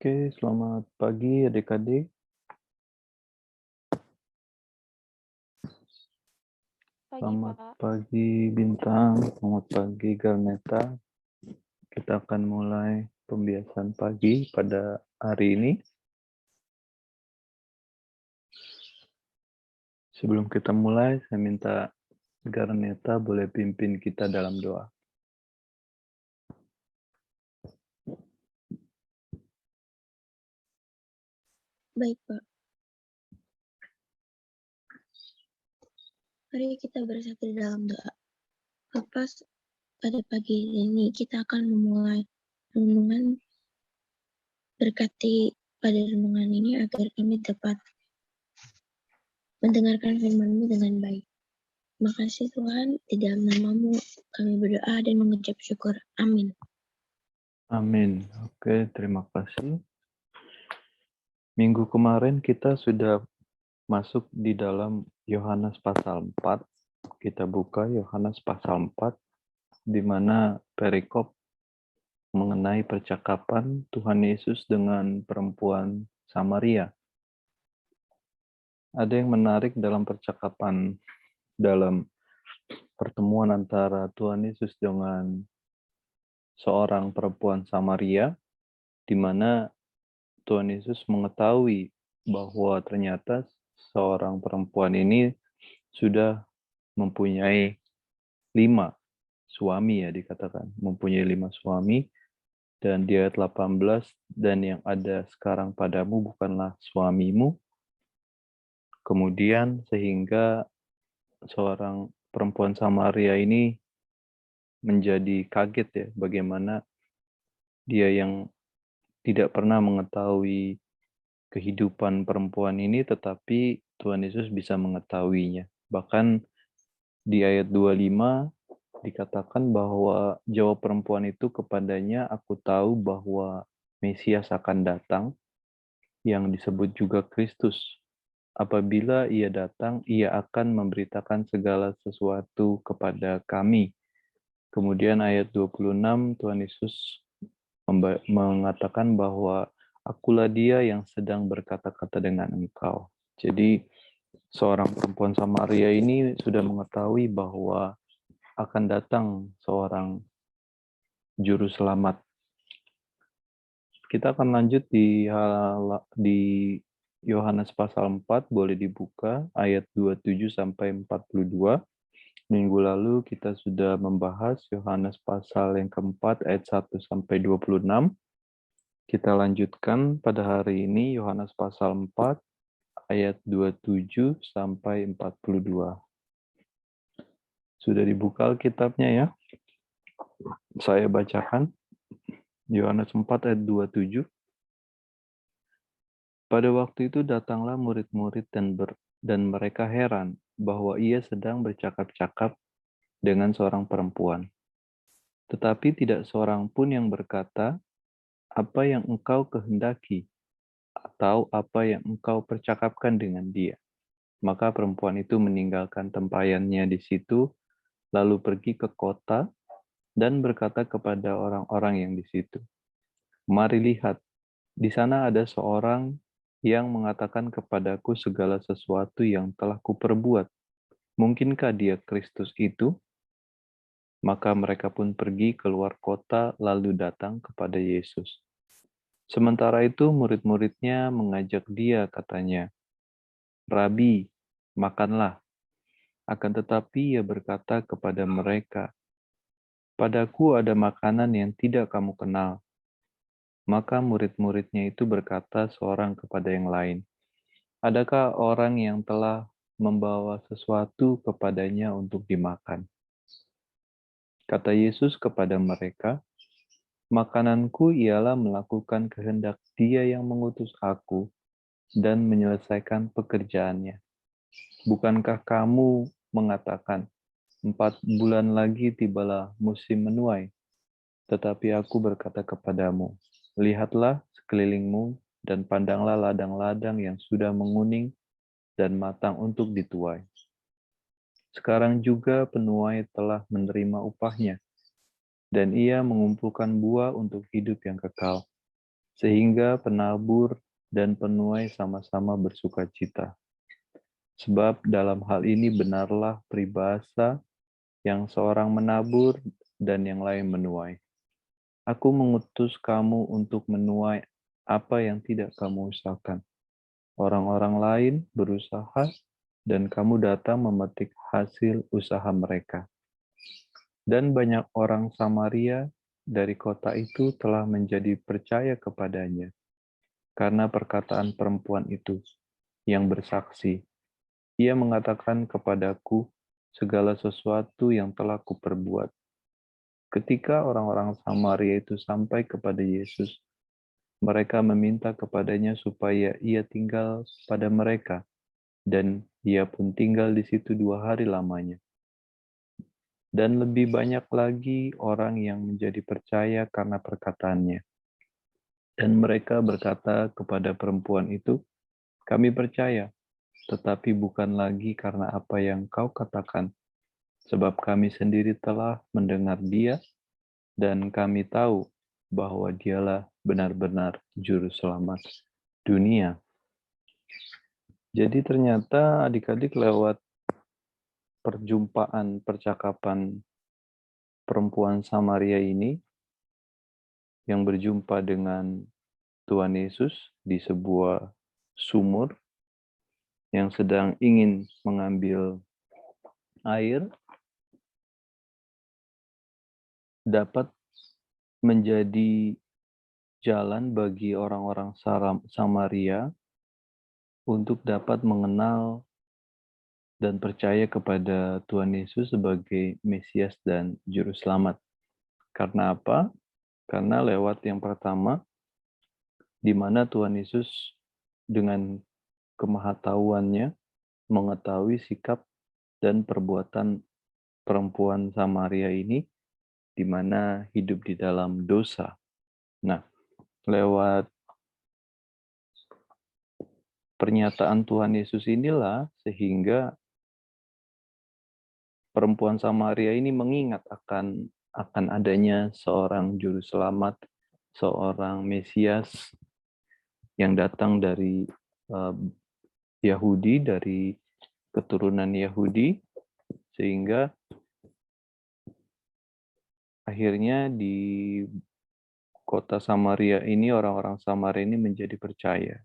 Oke, selamat pagi adik-adik. Pagi, Selamat Pak. pagi Bintang, selamat pagi Garneta. Kita akan mulai pembiasaan pagi pada hari ini. Sebelum kita mulai, saya minta Garneta boleh pimpin kita dalam doa. Baik, Pak. Mari kita bersatu dalam doa. Bapak, pada pagi ini kita akan memulai renungan. Berkati pada renungan ini agar kami dapat mendengarkan firman-Mu dengan baik. Terima kasih Tuhan, di dalam nama-Mu kami berdoa dan mengucap syukur. Amin. Amin. Oke, terima kasih. Minggu kemarin kita sudah masuk di dalam Yohanes pasal 4. Kita buka Yohanes pasal 4, di mana perikop mengenai percakapan Tuhan Yesus dengan perempuan Samaria. Ada yang menarik dalam percakapan dalam pertemuan antara Tuhan Yesus dengan seorang perempuan Samaria, di mana Tuhan Yesus mengetahui bahwa ternyata seorang perempuan ini sudah mempunyai 5 suami, ya dikatakan, mempunyai 5 suami. Dan di ayat 18, dan yang ada sekarang padamu bukanlah suamimu. Kemudian sehingga seorang perempuan Samaria ini menjadi kaget ya, bagaimana dia yang tidak pernah mengetahui kehidupan perempuan ini, tetapi Tuhan Yesus bisa mengetahuinya. Bahkan di ayat 25 dikatakan bahwa jawab perempuan itu kepadanya, "Aku tahu bahwa Mesias akan datang, yang disebut juga Kristus. Apabila ia datang, ia akan memberitakan segala sesuatu kepada kami." Kemudian ayat 26, Tuhan Yesus mengatakan bahwa akulah dia yang sedang berkata-kata dengan engkau. Jadi seorang perempuan Samaria ini sudah mengetahui bahwa akan datang seorang juru selamat. Kita akan lanjut di Yohanes pasal 4, boleh dibuka ayat 27 sampai 42. Minggu lalu kita sudah membahas Yohanes pasal yang keempat ayat 1 sampai 26. Kita lanjutkan pada hari ini Yohanes pasal 4 ayat 27 sampai 42. Sudah dibuka Alkitabnya ya? Saya bacakan Yohanes 4 ayat 27. Pada waktu itu datanglah murid-murid dan mereka heran bahwa ia sedang bercakap-cakap dengan seorang perempuan. Tetapi tidak seorang pun yang berkata, "Apa yang engkau kehendaki?" atau "Apa yang engkau percakapkan dengan dia?" Maka perempuan itu meninggalkan tempayannya di situ, lalu pergi ke kota dan berkata kepada orang-orang yang di situ, "Mari lihat, di sana ada seorang yang mengatakan kepadaku segala sesuatu yang telah kuperbuat. Mungkinkah dia Kristus itu?" Maka mereka pun pergi keluar kota lalu datang kepada Yesus. Sementara itu murid-muridnya mengajak dia, katanya, "Rabi, makanlah." Akan tetapi ia berkata kepada mereka, "Padaku ada makanan yang tidak kamu kenal." Maka murid-muridnya itu berkata seorang kepada yang lain, "Adakah orang yang telah membawa sesuatu kepadanya untuk dimakan?" Kata Yesus kepada mereka, "Makananku ialah melakukan kehendak Dia yang mengutus aku dan menyelesaikan pekerjaannya. Bukankah kamu mengatakan, 4 bulan lagi tibalah musim menuai? Tetapi aku berkata kepadamu, lihatlah sekelilingmu dan pandanglah ladang-ladang yang sudah menguning dan matang untuk dituai. Sekarang juga penuai telah menerima upahnya, dan ia mengumpulkan buah untuk hidup yang kekal, sehingga penabur dan penuai sama-sama bersukacita. Sebab dalam hal ini benarlah peribahasa yang seorang menabur dan yang lain menuai. Aku mengutus kamu untuk menuai apa yang tidak kamu usahakan. Orang-orang lain berusaha dan kamu datang memetik hasil usaha mereka. Dan banyak orang Samaria dari kota itu telah menjadi percaya kepadanya karena perkataan perempuan itu yang bersaksi. Ia mengatakan kepadaku segala sesuatu yang telah kuperbuat. Ketika orang-orang Samaria itu sampai kepada Yesus, mereka meminta kepadanya supaya ia tinggal pada mereka, dan ia pun tinggal di situ 2 hari lamanya. Dan lebih banyak lagi orang yang menjadi percaya karena perkataannya. Dan mereka berkata kepada perempuan itu, kami percaya, tetapi bukan lagi karena apa yang kau katakan, sebab kami sendiri telah mendengar dia, dan kami tahu bahwa dialah benar-benar juru selamat dunia. Jadi ternyata adik-adik lewat percakapan perempuan Samaria ini yang berjumpa dengan Tuhan Yesus di sebuah sumur yang sedang ingin mengambil air, dapat menjadi jalan bagi orang-orang Samaria untuk dapat mengenal dan percaya kepada Tuhan Yesus sebagai Mesias dan Juru Selamat. Karena apa? Karena lewat yang pertama, di mana Tuhan Yesus dengan kemahatauannya mengetahui sikap dan perbuatan perempuan Samaria ini, di mana hidup di dalam dosa. Nah, lewat pernyataan Tuhan Yesus inilah sehingga perempuan Samaria ini mengingat akan adanya seorang juru selamat, seorang Mesias yang datang dari Yahudi, dari keturunan Yahudi, sehingga akhirnya di kota Samaria ini orang-orang Samaria ini menjadi percaya.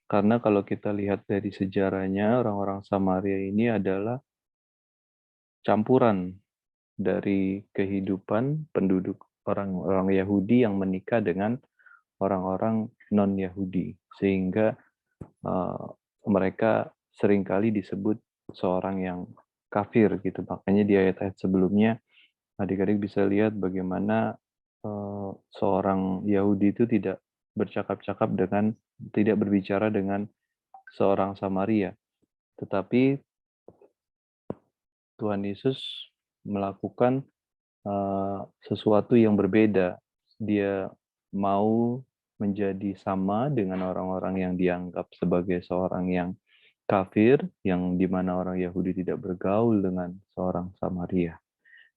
Karena kalau kita lihat dari sejarahnya, orang-orang Samaria ini adalah campuran dari kehidupan penduduk orang-orang Yahudi yang menikah dengan orang-orang non-Yahudi. Sehingga mereka seringkali disebut seorang yang kafir gitu. Makanya di ayat-ayat sebelumnya adik-adik bisa lihat bagaimana seorang Yahudi itu tidak tidak berbicara dengan seorang Samaria. Tetapi Tuhan Yesus melakukan sesuatu yang berbeda. Dia mau menjadi sama dengan orang-orang yang dianggap sebagai seorang yang kafir, yang dimana orang Yahudi tidak bergaul dengan seorang Samaria.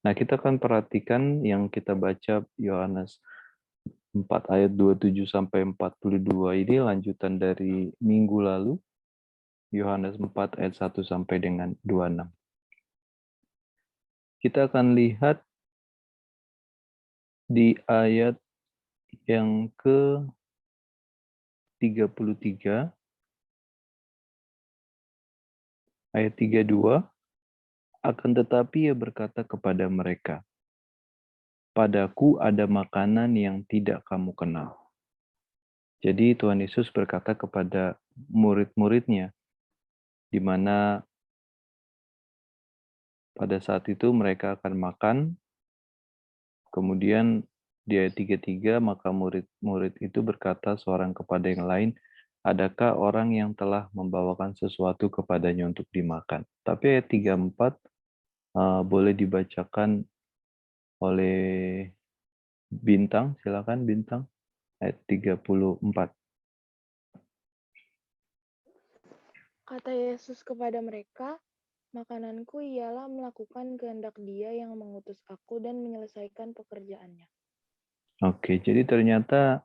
Nah, kita akan perhatikan yang kita baca Yohanes 4 ayat 27 sampai 42 ini lanjutan dari minggu lalu, Yohanes 4 ayat 1 sampai dengan 26. Kita akan lihat di ayat yang ke-33, ayat 32, akan tetapi ia berkata kepada mereka, padaku ada makanan yang tidak kamu kenal. Jadi Tuhan Yesus berkata kepada murid-muridnya, di mana pada saat itu mereka akan makan, kemudian di ayat 33, maka murid-murid itu berkata seorang kepada yang lain, adakah orang yang telah membawakan sesuatu kepadanya untuk dimakan? Tapi ayat 34 boleh dibacakan oleh Bintang, silakan Bintang, ayat 34. Kata Yesus kepada mereka, makananku ialah melakukan kehendak Dia yang mengutus aku dan menyelesaikan pekerjaannya. Oke, jadi ternyata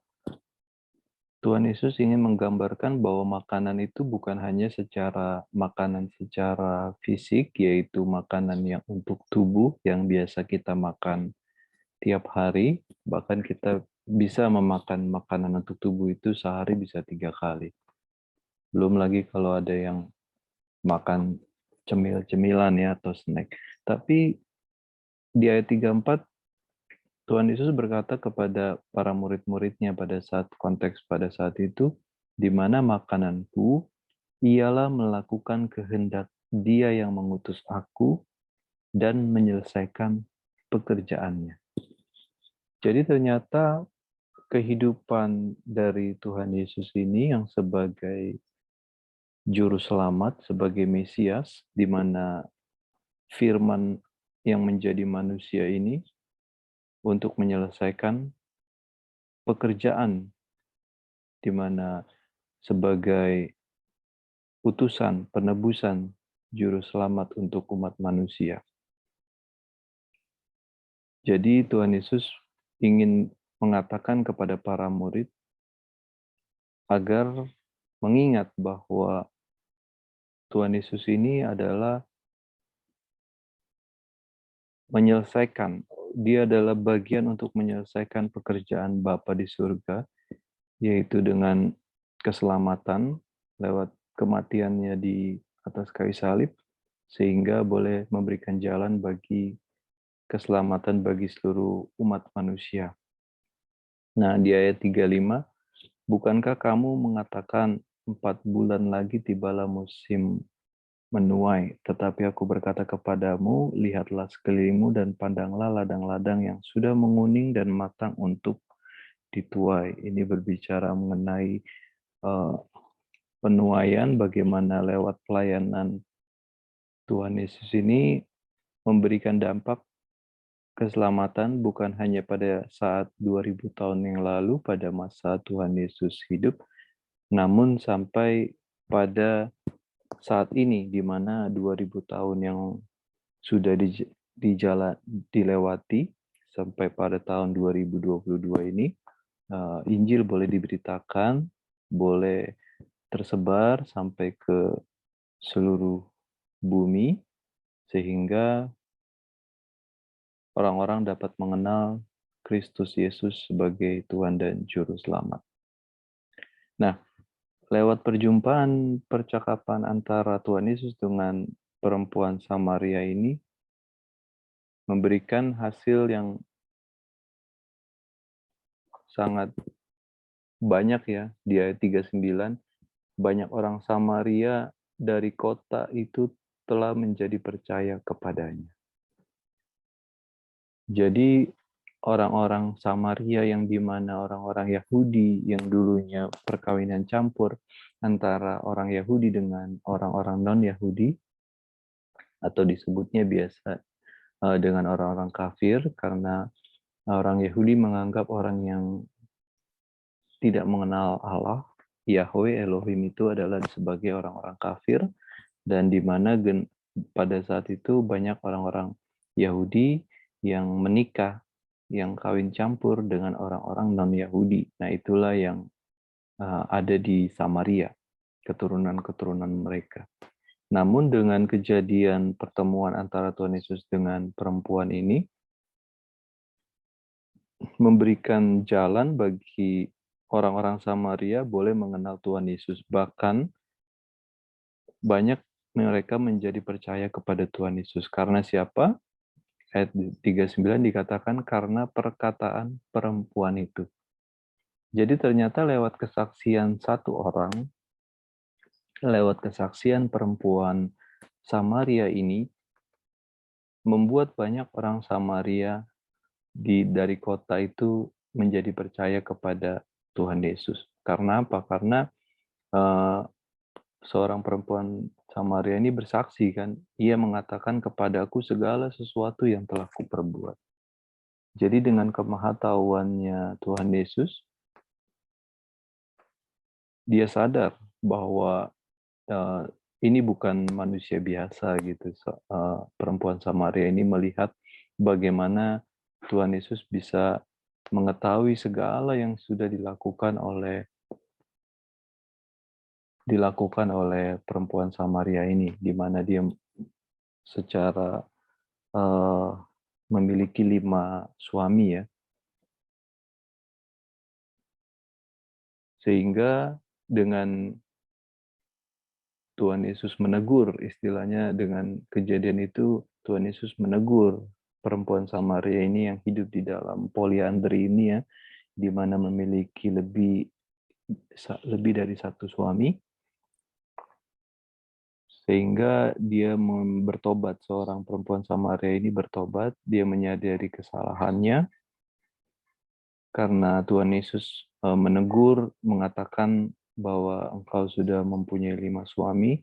Tuhan Yesus ingin menggambarkan bahwa makanan itu bukan hanya makanan secara fisik, yaitu makanan yang untuk tubuh yang biasa kita makan tiap hari, bahkan kita bisa memakan makanan untuk tubuh itu sehari bisa 3 kali. Belum lagi kalau ada yang makan cemil-cemilan ya atau snack. Tapi di ayat 34 Tuhan Yesus berkata kepada para murid-muridnya pada saat itu, di mana makananku ialah melakukan kehendak Dia yang mengutus aku dan menyelesaikan pekerjaannya. Jadi ternyata kehidupan dari Tuhan Yesus ini yang sebagai juru selamat, sebagai Mesias, di mana firman yang menjadi manusia ini untuk menyelesaikan pekerjaan di mana sebagai utusan, penebusan, juru selamat untuk umat manusia. Jadi Tuhan Yesus ingin mengatakan kepada para murid agar mengingat bahwa Tuhan Yesus ini adalah dia adalah bagian untuk menyelesaikan pekerjaan Bapa di surga, yaitu dengan keselamatan lewat kematiannya di atas kayu salib, sehingga boleh memberikan jalan bagi keselamatan bagi seluruh umat manusia. Nah, di ayat 35, bukankah kamu mengatakan 4 bulan lagi tibalah musim menuai, tetapi aku berkata kepadamu, lihatlah sekelilingmu dan pandanglah ladang-ladang yang sudah menguning dan matang untuk dituai. Ini berbicara mengenai penuaian, bagaimana lewat pelayanan Tuhan Yesus ini memberikan dampak keselamatan bukan hanya pada saat 2000 tahun yang lalu pada masa Tuhan Yesus hidup, namun sampai pada saat ini di mana 2000 tahun yang sudah dilewati sampai pada tahun 2022 ini, Injil boleh diberitakan, boleh tersebar sampai ke seluruh bumi, sehingga orang-orang dapat mengenal Kristus Yesus sebagai Tuhan dan Juru Selamat. Nah, lewat percakapan antara Tuhan Yesus dengan perempuan Samaria ini, memberikan hasil yang sangat banyak ya, di ayat 39, banyak orang Samaria dari kota itu telah menjadi percaya kepadanya. Jadi orang-orang Samaria yang di mana orang-orang Yahudi yang dulunya perkawinan campur antara orang Yahudi dengan orang-orang non-Yahudi, atau disebutnya biasa dengan orang-orang kafir, karena orang Yahudi menganggap orang yang tidak mengenal Allah, Yahweh, Elohim itu adalah sebagai orang-orang kafir, dan di mana pada saat itu banyak orang-orang Yahudi yang menikah, yang kawin campur dengan orang-orang non-Yahudi. Nah, itulah yang ada di Samaria, keturunan-keturunan mereka. Namun dengan kejadian pertemuan antara Tuhan Yesus dengan perempuan ini, memberikan jalan bagi orang-orang Samaria boleh mengenal Tuhan Yesus. Bahkan banyak mereka menjadi percaya kepada Tuhan Yesus. Karena siapa? Ayat 39 dikatakan karena perkataan perempuan itu. Jadi ternyata lewat kesaksian satu orang, lewat kesaksian perempuan Samaria ini, membuat banyak orang Samaria dari kota itu menjadi percaya kepada Tuhan Yesus. Karena apa? Karena seorang perempuan Samaria ini bersaksi kan, ia mengatakan kepadaku segala sesuatu yang telah kuperbuat. Jadi dengan kemahatauannya Tuhan Yesus, dia sadar bahwa ini bukan manusia biasa gitu. Perempuan Samaria ini melihat bagaimana Tuhan Yesus bisa mengetahui segala yang sudah dilakukan oleh dilakukan oleh perempuan Samaria ini, di mana dia secara memiliki 5 suami ya, sehingga dengan Tuhan Yesus menegur, istilahnya dengan kejadian itu Tuhan Yesus menegur perempuan Samaria ini yang hidup di dalam poliandri ini ya, di mana memiliki lebih dari satu suami, sehingga dia bertobat. Seorang perempuan Samaria ini bertobat, dia menyadari kesalahannya karena Tuhan Yesus menegur, mengatakan bahwa engkau sudah mempunyai 5 suami.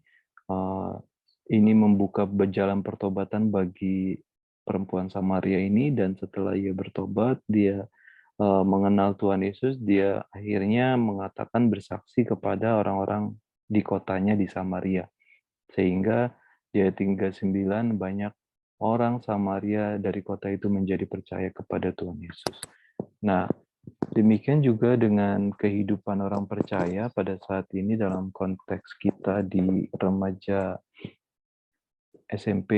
Ini membuka jalan pertobatan bagi perempuan Samaria ini, dan setelah ia bertobat, dia mengenal Tuhan Yesus, dia akhirnya mengatakan, bersaksi kepada orang-orang di kotanya di Samaria. Sehingga di ayat 39 banyak orang Samaria dari kota itu menjadi percaya kepada Tuhan Yesus. Nah, demikian juga dengan kehidupan orang percaya pada saat ini dalam konteks kita di remaja SMP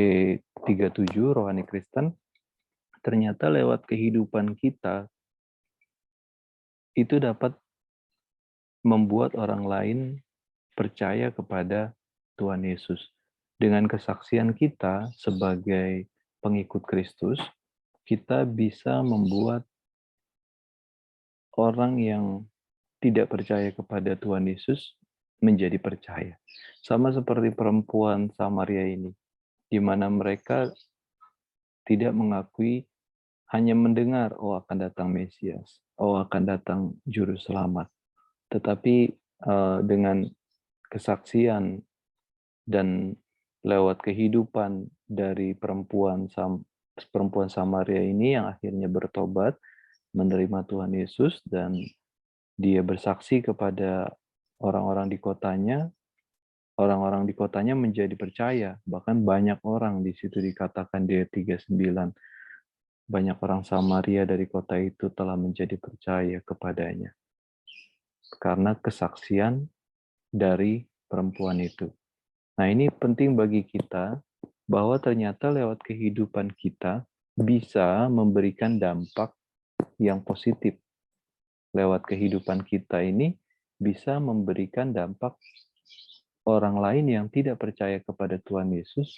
37 Rohani Kristen. Ternyata lewat kehidupan kita itu dapat membuat orang lain percaya kepada Tuhan Yesus. Dengan kesaksian kita sebagai pengikut Kristus, kita bisa membuat orang yang tidak percaya kepada Tuhan Yesus menjadi percaya. Sama seperti perempuan Samaria ini, di mana mereka tidak mengakui, hanya mendengar, oh akan datang Mesias, oh akan datang Juru Selamat. Tetapi dengan kesaksian dan lewat kehidupan dari perempuan Samaria ini yang akhirnya bertobat, menerima Tuhan Yesus, dan dia bersaksi kepada orang-orang di kotanya, orang-orang di kotanya menjadi percaya. Bahkan banyak orang di situ dikatakan di ayat 39, banyak orang Samaria dari kota itu telah menjadi percaya kepadanya. Karena kesaksian dari perempuan itu. Nah, ini penting bagi kita bahwa ternyata lewat kehidupan kita bisa memberikan dampak yang positif. Lewat kehidupan kita ini bisa memberikan dampak orang lain yang tidak percaya kepada Tuhan Yesus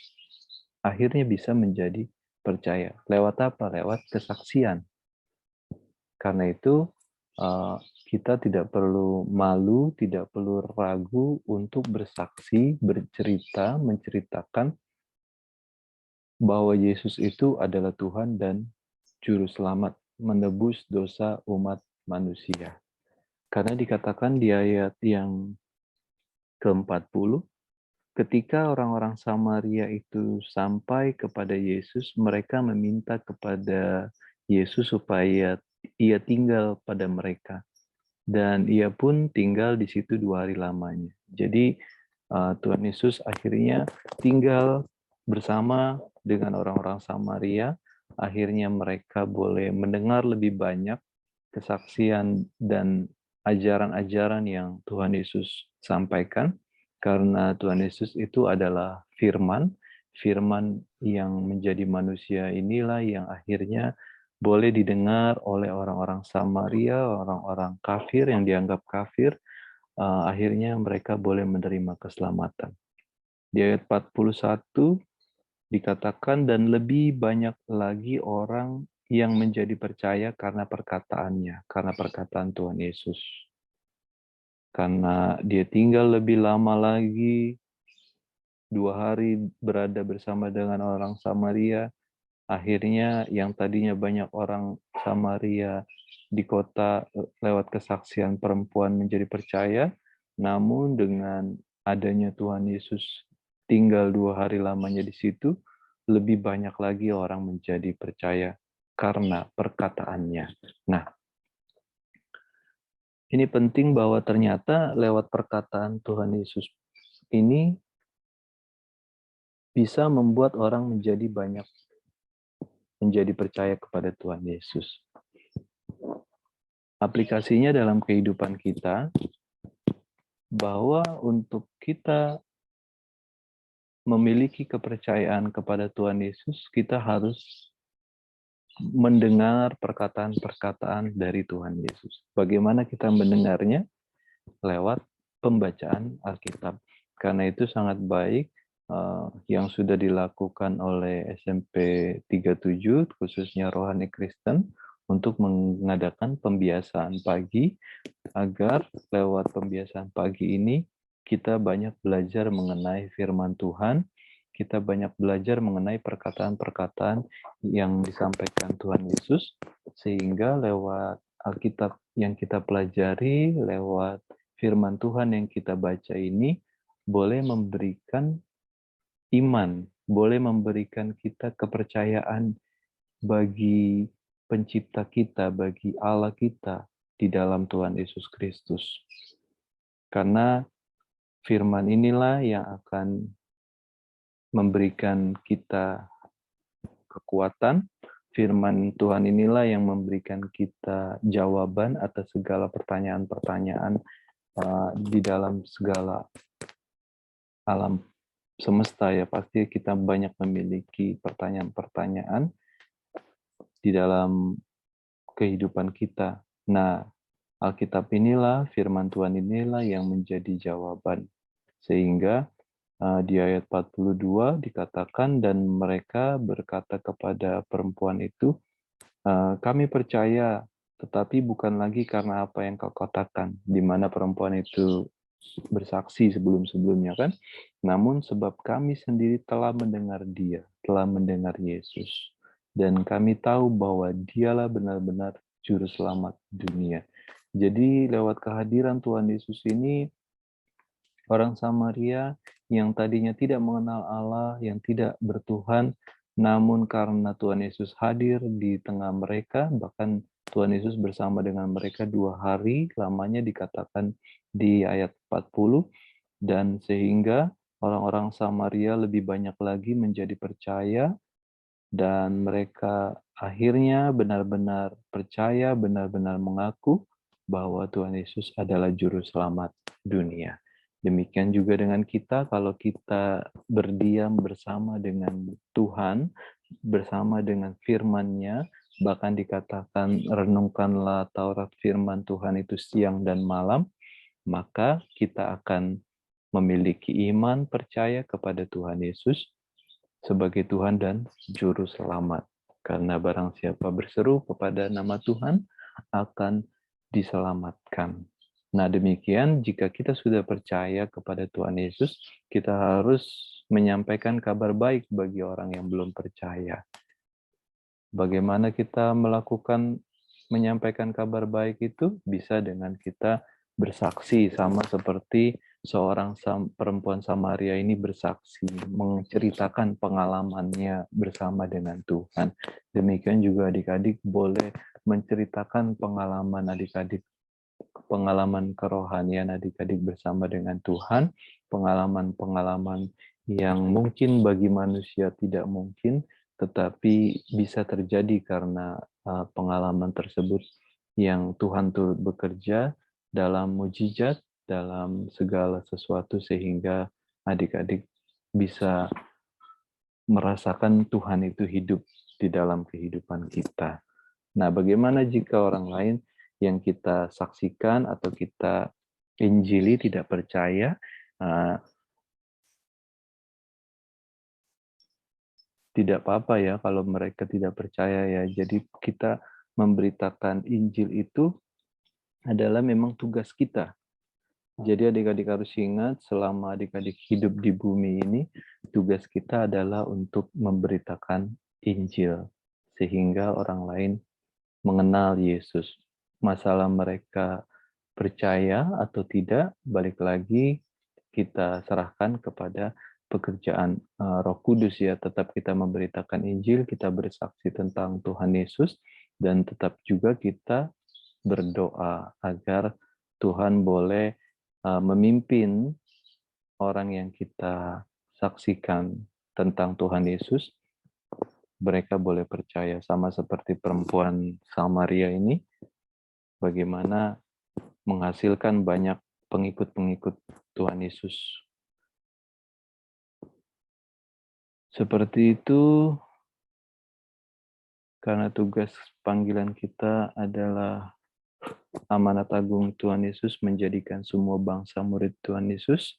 akhirnya bisa menjadi percaya. Lewat apa? Lewat kesaksian. Karena itu kita tidak perlu malu, tidak perlu ragu untuk bersaksi, bercerita, menceritakan bahwa Yesus itu adalah Tuhan dan Juru Selamat, menebus dosa umat manusia. Karena dikatakan di ayat yang ke-40, ketika orang-orang Samaria itu sampai kepada Yesus, mereka meminta kepada Yesus supaya ia tinggal pada mereka. Dan ia pun tinggal di situ 2 hari lamanya. Jadi Tuhan Yesus akhirnya tinggal bersama dengan orang-orang Samaria. Akhirnya mereka boleh mendengar lebih banyak kesaksian dan ajaran-ajaran yang Tuhan Yesus sampaikan. Karena Tuhan Yesus itu adalah firman yang menjadi manusia inilah yang akhirnya boleh didengar oleh orang-orang Samaria, orang-orang kafir yang dianggap kafir, akhirnya mereka boleh menerima keselamatan. Di ayat 41 dikatakan, dan lebih banyak lagi orang yang menjadi percaya karena perkataannya, karena perkataan Tuhan Yesus. Karena dia tinggal lebih lama lagi, 2 hari berada bersama dengan orang Samaria, akhirnya yang tadinya banyak orang Samaria di kota lewat kesaksian perempuan menjadi percaya, namun dengan adanya Tuhan Yesus tinggal 2 hari lamanya di situ, lebih banyak lagi orang menjadi percaya karena perkataannya. Nah, ini penting bahwa ternyata lewat perkataan Tuhan Yesus ini bisa membuat orang menjadi percaya kepada Tuhan Yesus. Aplikasinya dalam kehidupan kita, bahwa untuk kita memiliki kepercayaan kepada Tuhan Yesus, kita harus mendengar perkataan-perkataan dari Tuhan Yesus. Bagaimana kita mendengarnya? Lewat pembacaan Alkitab. Karena itu sangat baik yang sudah dilakukan oleh SMP 37, khususnya Rohani Kristen, untuk mengadakan pembiasaan pagi, agar lewat pembiasaan pagi ini kita banyak belajar mengenai firman Tuhan, kita banyak belajar mengenai perkataan-perkataan yang disampaikan Tuhan Yesus, sehingga lewat Alkitab yang kita pelajari, lewat firman Tuhan yang kita baca ini, boleh memberikan iman, boleh memberikan kita kepercayaan bagi pencipta kita, bagi Allah kita di dalam Tuhan Yesus Kristus. Karena firman inilah yang akan memberikan kita kekuatan, firman Tuhan inilah yang memberikan kita jawaban atas segala pertanyaan-pertanyaan di dalam segala alam semesta, ya. Pasti kita banyak memiliki pertanyaan-pertanyaan di dalam kehidupan kita. Nah, Alkitab inilah, firman Tuhan inilah yang menjadi jawaban. Sehingga di ayat 42 dikatakan, dan mereka berkata kepada perempuan itu, kami percaya, tetapi bukan lagi karena apa yang kau katakan, di mana perempuan itu bersaksi sebelum-sebelumnya, kan? Namun sebab kami sendiri telah mendengar Dia, telah mendengar Yesus, dan kami tahu bahwa Dialah benar-benar juru selamat dunia. Jadi lewat kehadiran Tuhan Yesus ini, orang Samaria yang tadinya tidak mengenal Allah, yang tidak bertuhan, namun karena Tuhan Yesus hadir di tengah mereka, bahkan Tuhan Yesus bersama dengan mereka 2 hari lamanya, dikatakan di ayat 40, dan sehingga orang-orang Samaria lebih banyak lagi menjadi percaya, dan mereka akhirnya benar-benar percaya, benar-benar mengaku bahwa Tuhan Yesus adalah juru selamat dunia. Demikian juga dengan kita, kalau kita berdiam bersama dengan Tuhan, bersama dengan firman-Nya, bahkan dikatakan renungkanlah Taurat firman Tuhan itu siang dan malam, maka kita akan memiliki iman percaya kepada Tuhan Yesus sebagai Tuhan dan Juru Selamat. Karena barang siapa berseru kepada nama Tuhan akan diselamatkan. Nah, demikian jika kita sudah percaya kepada Tuhan Yesus, kita harus menyampaikan kabar baik bagi orang yang belum percaya. Bagaimana kita menyampaikan kabar baik itu? Bisa dengan kita bersaksi, sama seperti seorang perempuan Samaria ini bersaksi, menceritakan pengalamannya bersama dengan Tuhan. Demikian juga adik-adik boleh menceritakan pengalaman adik-adik, pengalaman kerohanian adik-adik bersama dengan Tuhan, pengalaman-pengalaman yang mungkin bagi manusia tidak mungkin, tetapi bisa terjadi karena pengalaman tersebut yang Tuhan turut bekerja dalam mujizat, dalam segala sesuatu, sehingga adik-adik bisa merasakan Tuhan itu hidup di dalam kehidupan kita. Nah, bagaimana jika orang lain yang kita saksikan atau kita injili tidak percaya? Tidak apa-apa ya kalau mereka tidak percaya ya. Jadi kita memberitakan Injil itu adalah memang tugas kita. Jadi adik-adik harus ingat, selama adik-adik hidup di bumi ini, tugas kita adalah untuk memberitakan Injil, sehingga orang lain mengenal Yesus. Masalah mereka percaya atau tidak, balik lagi kita serahkan kepada pekerjaan Roh Kudus ya. Tetap kita memberitakan Injil, kita bersaksi tentang Tuhan Yesus, dan tetap juga kita berdoa agar Tuhan boleh memimpin orang yang kita saksikan tentang Tuhan Yesus, mereka boleh percaya, sama seperti perempuan Samaria ini, bagaimana menghasilkan banyak pengikut-pengikut Tuhan Yesus. Seperti itu, karena tugas panggilan kita adalah amanat agung Tuhan Yesus menjadikan semua bangsa murid Tuhan Yesus.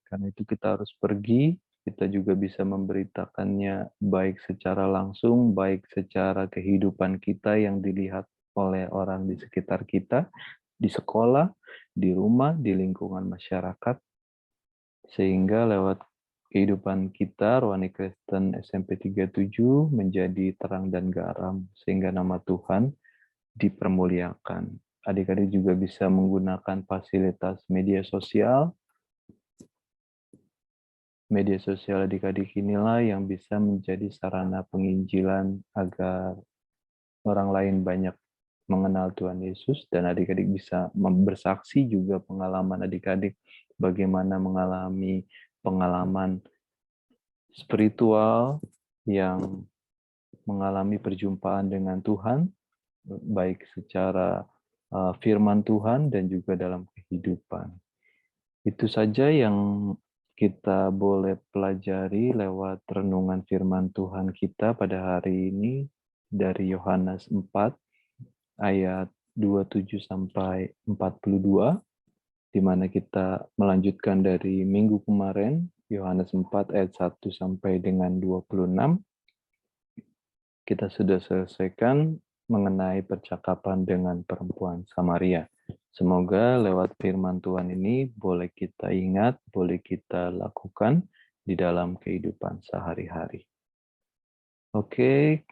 Karena itu kita harus pergi, kita juga bisa memberitakannya baik secara langsung, baik secara kehidupan kita yang dilihat oleh orang di sekitar kita, di sekolah, di rumah, di lingkungan masyarakat, sehingga lewat kehidupan kita, Rohani Kristen SMP 37 menjadi terang dan garam, sehingga nama Tuhan dipermuliakan. Adik-adik juga bisa menggunakan fasilitas media sosial. Media sosial adik-adik inilah yang bisa menjadi sarana penginjilan agar orang lain banyak mengenal Tuhan Yesus, dan adik-adik bisa bersaksi juga pengalaman adik-adik bagaimana mengalami pengalaman spiritual yang mengalami perjumpaan dengan Tuhan, baik secara firman Tuhan dan juga dalam kehidupan. Itu saja yang kita boleh pelajari lewat renungan firman Tuhan kita pada hari ini dari Yohanes 4 ayat 27 sampai 42, di mana kita melanjutkan dari minggu kemarin, Yohanes 4 ayat 1 sampai dengan 26. Kita sudah selesaikan mengenai percakapan dengan perempuan Samaria. Semoga lewat firman Tuhan ini boleh kita ingat, boleh kita lakukan di dalam kehidupan sehari-hari. Oke,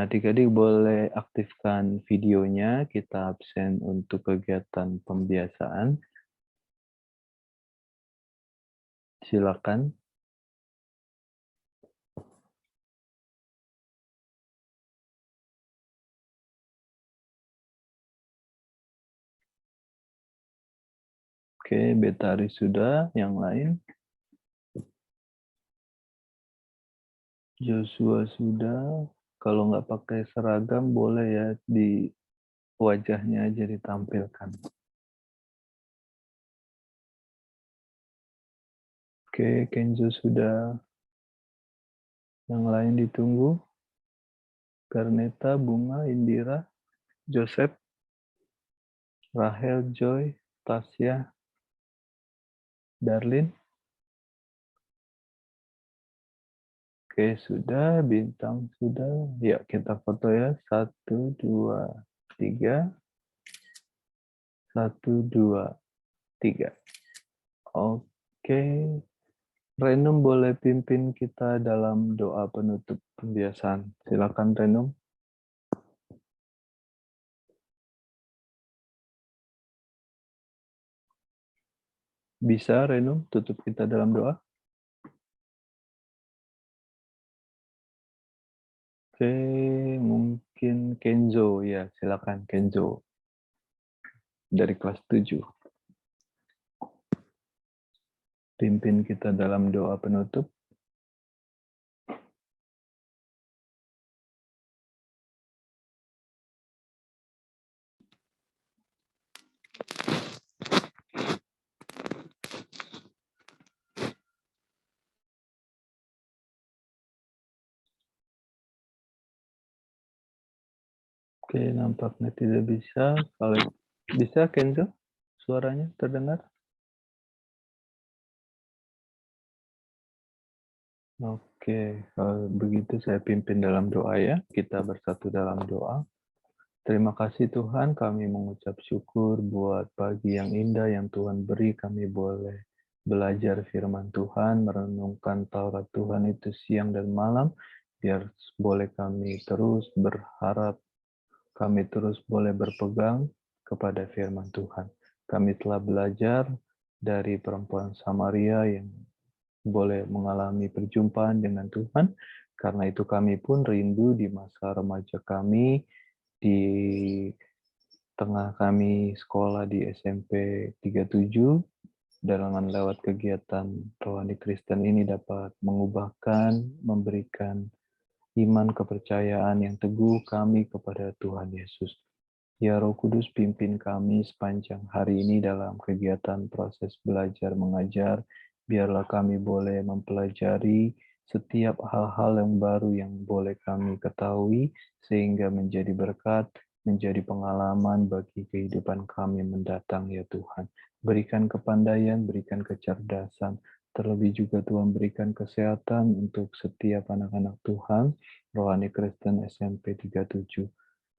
adik-adik boleh aktifkan videonya, kita absen untuk kegiatan pembiasaan. Silakan. Oke, Betari sudah, yang lain? Joshua sudah. Kalau nggak pakai seragam boleh ya di wajahnya aja ditampilkan. Oke, Kenzo sudah. Yang lain ditunggu. Garneta, Bunga, Indira, Joseph, Rahel, Joy, Tasya, Darlin. Oke, sudah. Bintang sudah. Ya, kita foto ya. 1, 2, 3. 1, 2, 3. Oke. Renum boleh pimpin kita dalam doa penutup pembiasaan. Silakan Renum. Bisa Renum tutup kita dalam doa? Oke, mungkin Kenzo ya, silakan Kenzo dari kelas 7. Pimpin kita dalam doa penutup. Oke, nampaknya tidak bisa. Kalau bisa Kenzo, suaranya terdengar? Oke, kalau begitu saya pimpin dalam doa ya. Kita bersatu dalam doa. Terima kasih Tuhan, kami mengucap syukur buat pagi yang indah yang Tuhan beri. Kami boleh belajar firman Tuhan, merenungkan Taurat Tuhan itu siang dan malam, biar boleh kami terus berharap, kami terus boleh berpegang kepada firman Tuhan. Kami telah belajar dari perempuan Samaria yang boleh mengalami perjumpaan dengan Tuhan. Karena itu kami pun rindu di masa remaja kami, di tengah kami sekolah di SMP 37, dengan lewat kegiatan Rohani Kristen ini dapat mengubahkan, memberikan iman kepercayaan yang teguh kami kepada Tuhan Yesus. Ya Roh Kudus, pimpin kami sepanjang hari ini dalam kegiatan proses belajar mengajar. Biarlah kami boleh mempelajari setiap hal-hal yang baru yang boleh kami ketahui, sehingga menjadi berkat, menjadi pengalaman bagi kehidupan kami mendatang, ya Tuhan. Berikan kepandaian, berikan kecerdasan, terlebih juga Tuhan berikan kesehatan untuk setiap anak-anak Tuhan, Rohani Kristen SMP 37.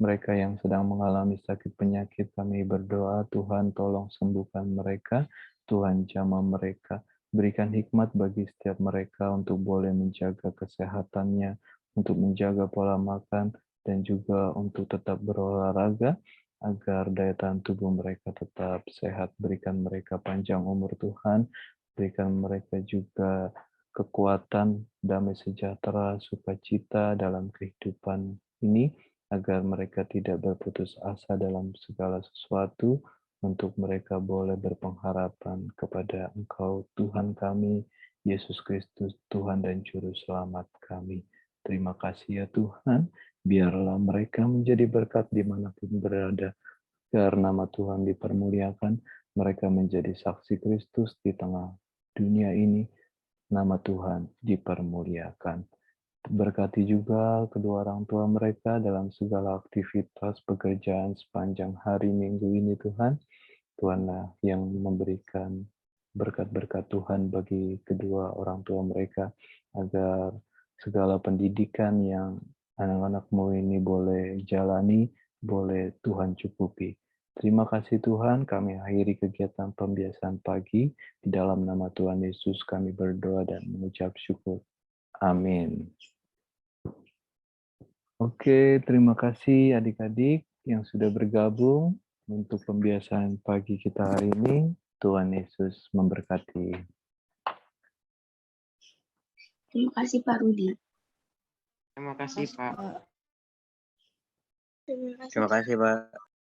Mereka yang sedang mengalami sakit penyakit, kami berdoa, Tuhan tolong sembuhkan mereka, Tuhan jamah mereka. Berikan hikmat bagi setiap mereka untuk boleh menjaga kesehatannya, untuk menjaga pola makan, dan juga untuk tetap berolahraga, agar daya tahan tubuh mereka tetap sehat. Berikan mereka panjang umur Tuhan, berikan mereka juga kekuatan, damai sejahtera, sukacita dalam kehidupan ini, agar mereka tidak berputus asa dalam segala sesuatu, untuk mereka boleh berpengharapan kepada Engkau, Tuhan kami, Yesus Kristus, Tuhan dan Juru Selamat kami. Terima kasih ya Tuhan, biarlah mereka menjadi berkat dimanapun berada, agar nama Tuhan dipermuliakan, mereka menjadi saksi Kristus di tengah dunia ini, nama Tuhan dipermuliakan. Berkati juga kedua orang tua mereka dalam segala aktivitas pekerjaan sepanjang hari Minggu ini Tuhan. Tuhanlah yang memberikan berkat-berkat Tuhan bagi kedua orang tua mereka, agar segala pendidikan yang anak-anakmu ini boleh jalani, boleh Tuhan cukupi. Terima kasih Tuhan, kami akhiri kegiatan pembiasaan pagi. Di dalam nama Tuhan Yesus kami berdoa dan mengucap syukur. Amin. Oke, terima kasih adik-adik yang sudah bergabung untuk pembiasaan pagi kita hari ini. Tuhan Yesus memberkati. Terima kasih Pak Rudi. Terima kasih, Pak. Terima kasih. Terima kasih, Pak.